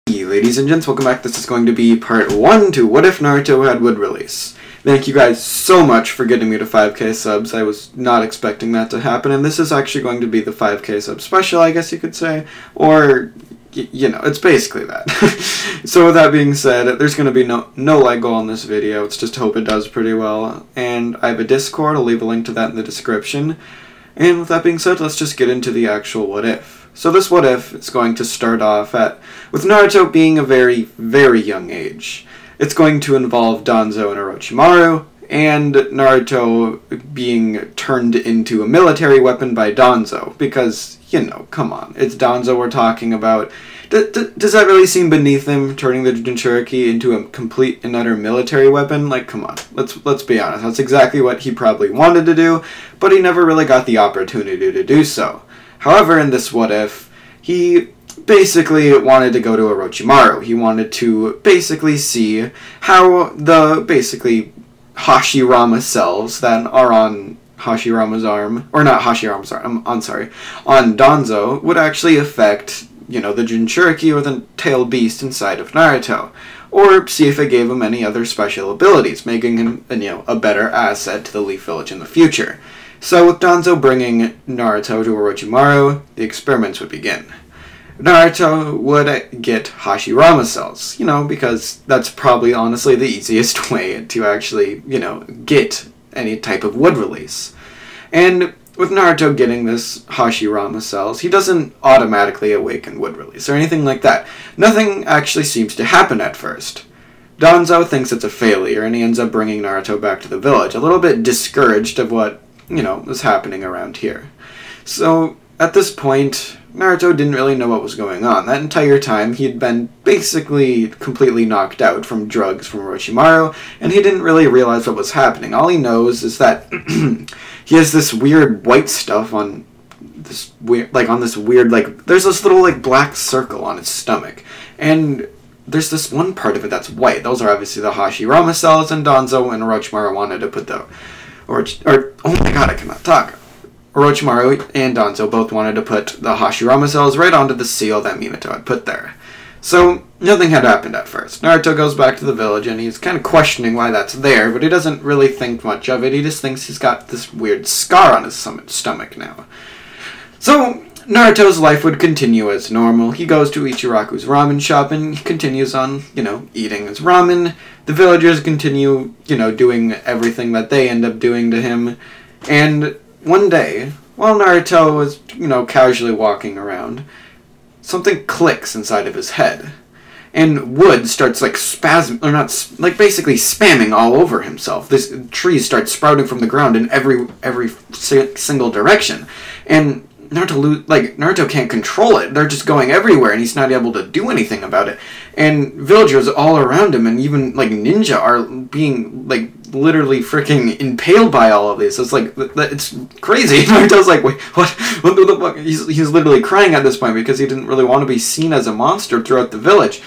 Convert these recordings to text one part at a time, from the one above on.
Hey, ladies and gents, welcome back. This is going to be part 1 to What If Naruto Had Wood Release. Thank you guys so much for getting me to 5k subs. I was not expecting that to happen, and this is actually going to be the 5k sub special, I guess you could say. Or, you know, it's basically that. So with that being said, there's going to be no like goal in this video. It's just hope it does pretty well. And I have a Discord. I'll leave a link to that in the description. And with that being said, let's just get into the actual what if. So this what if is going to start off with Naruto being a very, very young age. It's going to involve Danzo and Orochimaru, and Naruto being turned into a military weapon by Danzo, because, you know, come on, it's Danzo we're talking about. Does that really seem beneath him, turning the Jinchuriki into a complete and utter military weapon? Like, come on, let's be honest, that's exactly what he probably wanted to do, but he never really got the opportunity to do so. However, in this what if, he basically wanted to go to Orochimaru. He wanted to basically see how the Hashirama cells that are on Hashirama's arm, or not Hashirama's arm, I'm sorry, on Danzo would actually affect, you know, the Jinchuriki or the tail beast inside of Naruto. Or see if it gave him any other special abilities, making him, you know, a better asset to the Leaf Village in the future. So with Danzo bringing Naruto to Orochimaru, the experiments would begin. Naruto would get Hashirama cells, you know, because that's probably honestly the easiest way to actually, you know, get any type of wood release. And with Naruto getting this Hashirama cells, he doesn't automatically awaken wood release or anything like that. Nothing actually seems to happen at first. Danzo thinks it's a failure, and he ends up bringing Naruto back to the village, a little bit discouraged of what, you know, was happening around here. So, at this point, Naruto didn't really know what was going on. That entire time, he'd been basically completely knocked out from drugs from Orochimaru, and he didn't really realize what was happening. All he knows is that he has this weird white stuff on this weird, there's this little, black circle on his stomach, and there's this one part of it that's white. Those are obviously the Hashirama cells, and Danzo and Orochimaru wanted to put the oh my god, I cannot talk. Orochimaru and Danzo both wanted to put the Hashirama cells right onto the seal that Minato had put there. So, nothing had happened at first. Naruto goes back to the village, and he's kind of questioning why that's there, but he doesn't really think much of it. He just thinks he's got this weird scar on his stomach now. So, Naruto's life would continue as normal. He goes to Ichiraku's ramen shop, and he continues on, you know, eating his ramen. The villagers continue, you know, doing everything that they end up doing to him. And one day, while Naruto is, you know, casually walking around, something clicks inside of his head. And wood starts, basically spamming all over himself. This tree starts sprouting from the ground in every single direction. And Naruto can't control it. They're just going everywhere, and he's not able to do anything about it. And villagers all around him, and even, ninja are being, literally freaking impaled by all of this. It's it's crazy. Naruto's like, wait, what the fuck? He's literally crying at this point because he didn't really want to be seen as a monster throughout the village.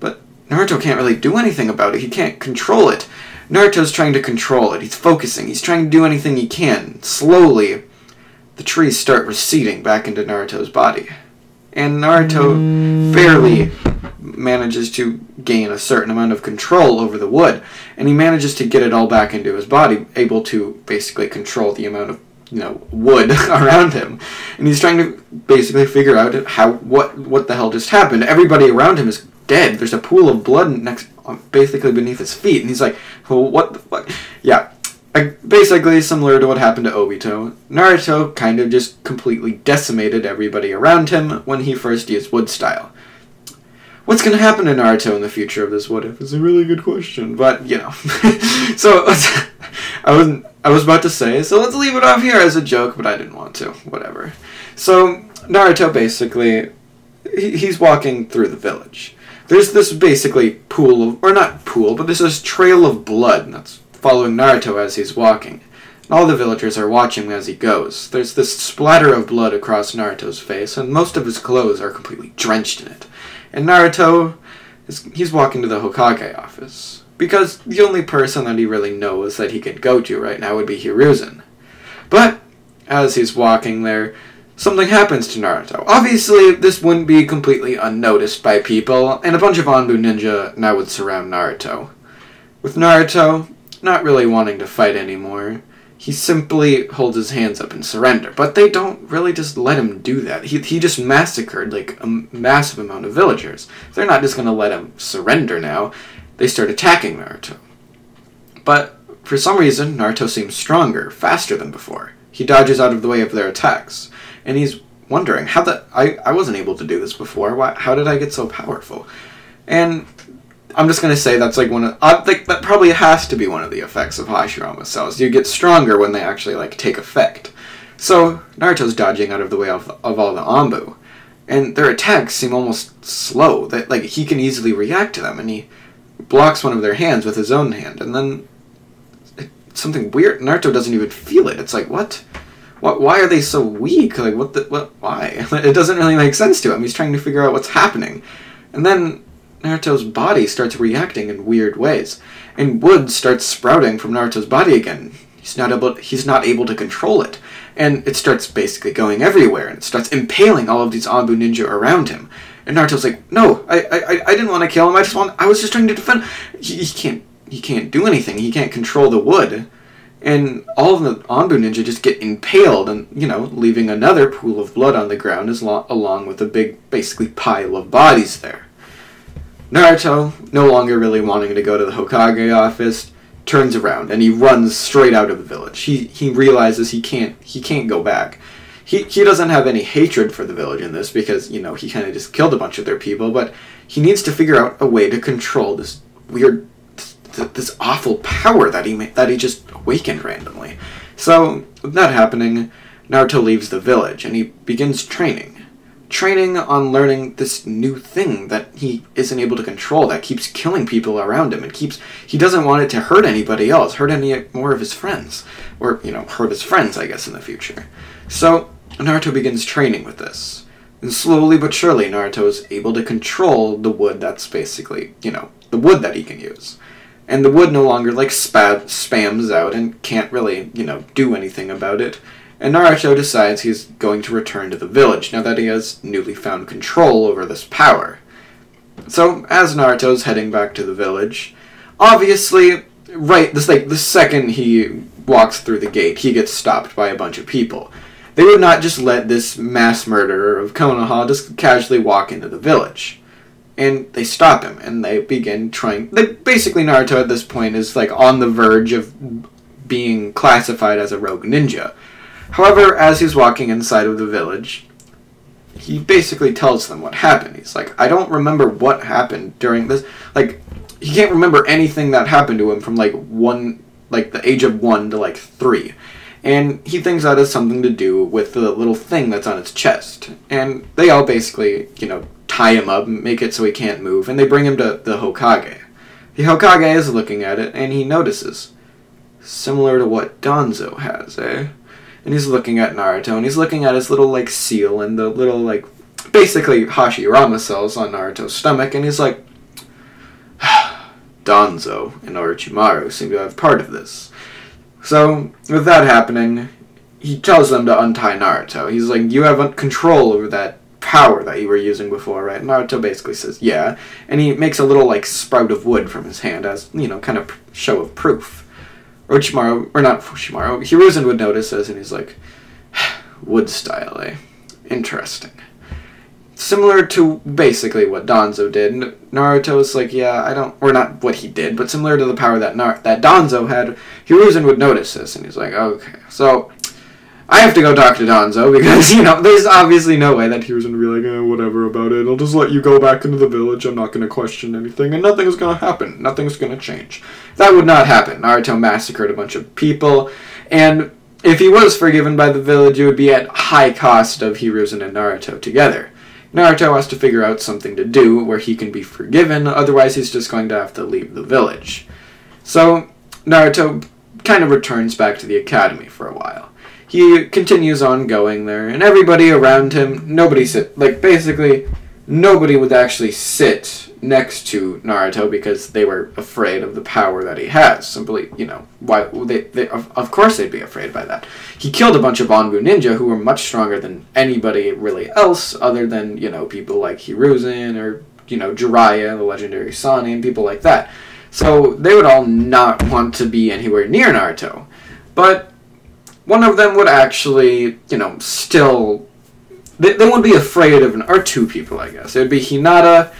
But Naruto can't really do anything about it. He can't control it. Naruto's trying to control it. He's focusing. He's trying to do anything he can. Slowly, the trees start receding back into Naruto's body. And Naruto barely manages to gain a certain amount of control over the wood, and he manages to get it all back into his body, able to basically control the amount of, you know, wood around him. And he's trying to basically figure out what the hell just happened. Everybody around him is dead. There's a pool of blood basically beneath his feet, and he's like, well, what the fuck? Yeah. Basically similar to what happened to Obito, Naruto kind of just completely decimated everybody around him when he first used wood style. What's going to happen to Naruto in the future of this what if is a really good question, but, you know. So, I was about to say, so let's leave it off here as a joke, but I didn't want to. Whatever. So, Naruto basically, he's walking through the village. There's this basically pool of, or not pool, but there's this trail of blood, and that's following Naruto as he's walking. And all the villagers are watching him as he goes. There's this splatter of blood across Naruto's face, and most of his clothes are completely drenched in it. And Naruto, he's walking to the Hokage office, because the only person that he really knows that he can go to right now would be Hiruzen. But, as he's walking there, something happens to Naruto. Obviously, this wouldn't be completely unnoticed by people, and a bunch of Anbu ninja now would surround Naruto. With Naruto not really wanting to fight anymore, he simply holds his hands up in surrender. But they don't really just let him do that. He just massacred, like, a massive amount of villagers. They're not just going to let him surrender now. They start attacking Naruto. But for some reason, Naruto seems stronger, faster than before. He dodges out of the way of their attacks. And he's wondering, I wasn't able to do this before. How did I get so powerful? And I'm just going to say that's like that probably has to be one of the effects of Hashirama cells. You get stronger when they actually like take effect. So Naruto's dodging out of the way of all the Anbu, and their attacks seem almost slow. That like he can easily react to them, and he blocks one of their hands with his own hand, and then something weird. Naruto doesn't even feel it. It's like what? Why are they so weak? Like why? It doesn't really make sense to him. He's trying to figure out what's happening, and then Naruto's body starts reacting in weird ways, and wood starts sprouting from Naruto's body again. He's not able to control it, and it starts basically going everywhere, and it starts impaling all of these Anbu ninja around him. And Naruto's like, no, I didn't want to kill him. I was just trying to defend. He can't do anything. He can't control the wood, and all of the Anbu ninja just get impaled, and leaving another pool of blood on the ground along with a big basically pile of bodies there. Naruto, no longer really wanting to go to the Hokage office, turns around and he runs straight out of the village. He realizes he can't go back. He doesn't have any hatred for the village in this because, he kind of just killed a bunch of their people, but he needs to figure out a way to control this weird, this awful power that he just awakened randomly. So, with that happening, Naruto leaves the village and he begins training on learning this new thing that he isn't able to control, that keeps killing people around him, and he doesn't want it to hurt anybody else, hurt any more of his friends, or, hurt his friends, I guess, in the future. So, Naruto begins training with this, and slowly but surely Naruto is able to control the wood that's basically, the wood that he can use. And the wood no longer, like, spams out and can't really, do anything about it. And Naruto decides he's going to return to the village now that he has newly found control over this power. So, as Naruto's heading back to the village, obviously, the second he walks through the gate, he gets stopped by a bunch of people. They would not just let this mass murderer of Konoha just casually walk into the village. And they stop him, and they begin basically, Naruto at this point is, like, on the verge of being classified as a rogue ninja. However, as he's walking inside of the village, he basically tells them what happened. He's like, I don't remember what happened during this. Like, he can't remember anything that happened to him from, the age of 1 to, 3. And he thinks that has something to do with the little thing that's on his chest. And they all basically, tie him up, make it so he can't move, and they bring him to the Hokage. The Hokage is looking at it, and he notices, similar to what Danzo has, eh? And he's looking at Naruto, and he's looking at his little, seal and the little, basically Hashirama cells on Naruto's stomach, and he's like, Danzo and Orochimaru seem to have part of this. So, with that happening, he tells them to untie Naruto. He's like, you have control over that power that you were using before, right? Naruto basically says, yeah, and he makes a little, sprout of wood from his hand as, kind of show of proof. Hiruzen would notice this, and he's like, wood style, eh? Interesting. Similar to basically what Danzo did. Naruto's like, yeah, or not what he did, but similar to the power that Danzo had, Hiruzen would notice this, and he's like, okay, so I have to go talk to Danzo, because, there's obviously no way that Hiruzen would be like, whatever about it, I'll just let you go back into the village, I'm not going to question anything, and nothing's going to happen, nothing's going to change. That would not happen. Naruto massacred a bunch of people, and if he was forgiven by the village, it would be at high cost of Hiruzen and Naruto together. Naruto has to figure out something to do where he can be forgiven, otherwise he's just going to have to leave the village. So, Naruto kind of returns back to the academy for a while. He continues on going there, and everybody around him, basically, nobody would actually sit next to Naruto because they were afraid of the power that he has. Simply, you know, why of course they'd be afraid by that. He killed a bunch of Banbu ninja who were much stronger than anybody really else, other than, you know, people like Hiruzen or, you know, Jiraiya, the legendary Sani, and people like that. So they would all not want to be anywhere near Naruto. But one of them would actually, you know, still... They wouldn't be afraid of or two people, I guess. It would be Hinata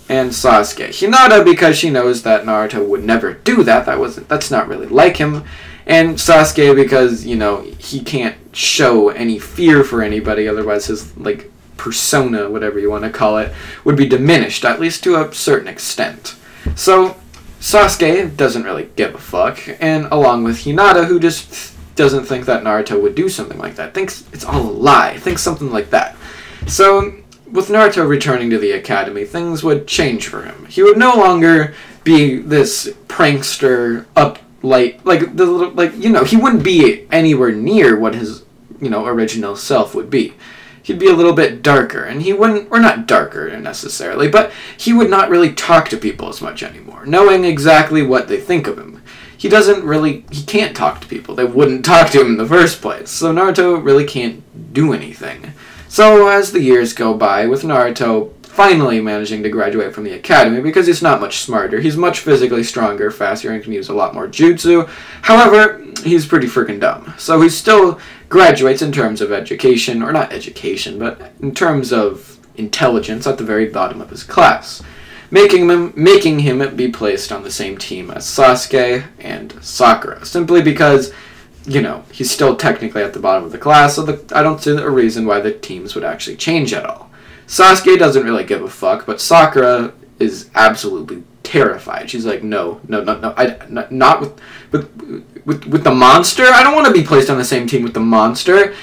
and Sasuke. Hinata because she knows that Naruto would never do that. That's not really like him. And Sasuke because, you know, he can't show any fear for anybody, otherwise his, like, persona, whatever you want to call it, would be diminished, at least to a certain extent. So, Sasuke doesn't really give a fuck, and along with Hinata, who just doesn't think that Naruto would do something like that. Thinks it's all a lie. Thinks something like that. So, with Naruto returning to the academy, things would change for him. He would no longer be this prankster, you know, he wouldn't be anywhere near what his, you know, original self would be. He'd be a little bit darker, and he wouldn't, or not darker necessarily, but he would not really talk to people as much anymore, knowing exactly what they think of him. He can't talk to people. They wouldn't talk to him in the first place. So Naruto really can't do anything. So as the years go by, with Naruto finally managing to graduate from the academy, because he's not much smarter, he's much physically stronger, faster, and can use a lot more jutsu. However, he's pretty freaking dumb. So he still graduates in terms of education, or not education, but in terms of intelligence at the very bottom of his class, making him be placed on the same team as Sasuke and Sakura, simply because, you know, he's still technically at the bottom of the class, so I don't see a reason why the teams would actually change at all. Sasuke doesn't really give a fuck, but Sakura is absolutely terrified. She's like, no, not with the monster? I don't want to be placed on the same team with the monster.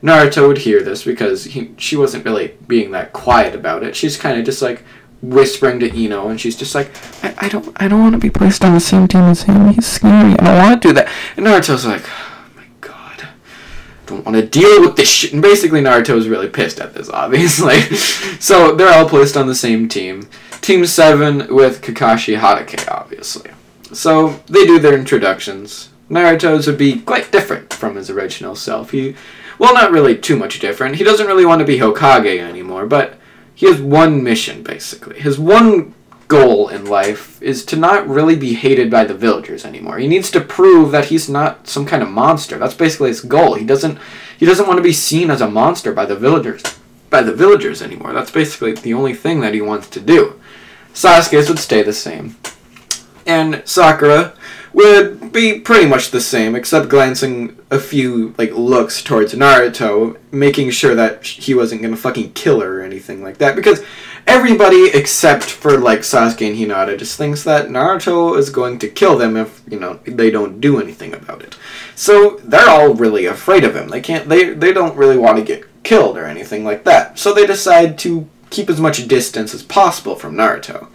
Naruto would hear this because she wasn't really being that quiet about it. She's kind of just like whispering to Ino, and she's just like, I don't want to be placed on the same team as him. He's scary. I don't want to do that. And Naruto's like, oh my god, I don't want to deal with this shit. And basically Naruto's really pissed at this, obviously. So they're all placed on the same team. Team 7 with Kakashi Hatake, obviously. So they do their introductions. Naruto's would be quite different from his original self. Well, not really too much different. He doesn't really want to be Hokage anymore, but he has one mission, basically. His one goal in life is to not really be hated by the villagers anymore. He needs to prove that he's not some kind of monster. That's basically his goal. He doesn't want to be seen as a monster by the villagers anymore. That's basically the only thing that he wants to do. Sasuke's would stay the same. And Sakura would be pretty much the same, except glancing a few, like, looks towards Naruto, making sure that he wasn't gonna fucking kill her or anything like that, because everybody except for, like, Sasuke and Hinata just thinks that Naruto is going to kill them if, you know, they don't do anything about it. So they're all really afraid of him. They don't really want to get killed or anything like that. So they decide to keep as much distance as possible from Naruto.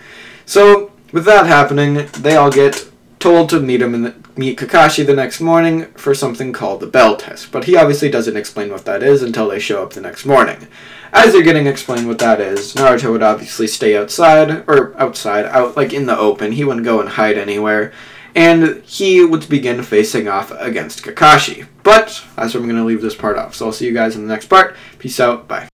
So with that happening, they all get told to meet Kakashi the next morning for something called the bell test, but he obviously doesn't explain what that is until they show up the next morning. As they're getting explained what that is, Naruto would obviously stay outside, out like in the open. He wouldn't go and hide anywhere, and he would begin facing off against Kakashi. But that's where I'm going to leave this part off, so I'll see you guys in the next part. Peace out, bye.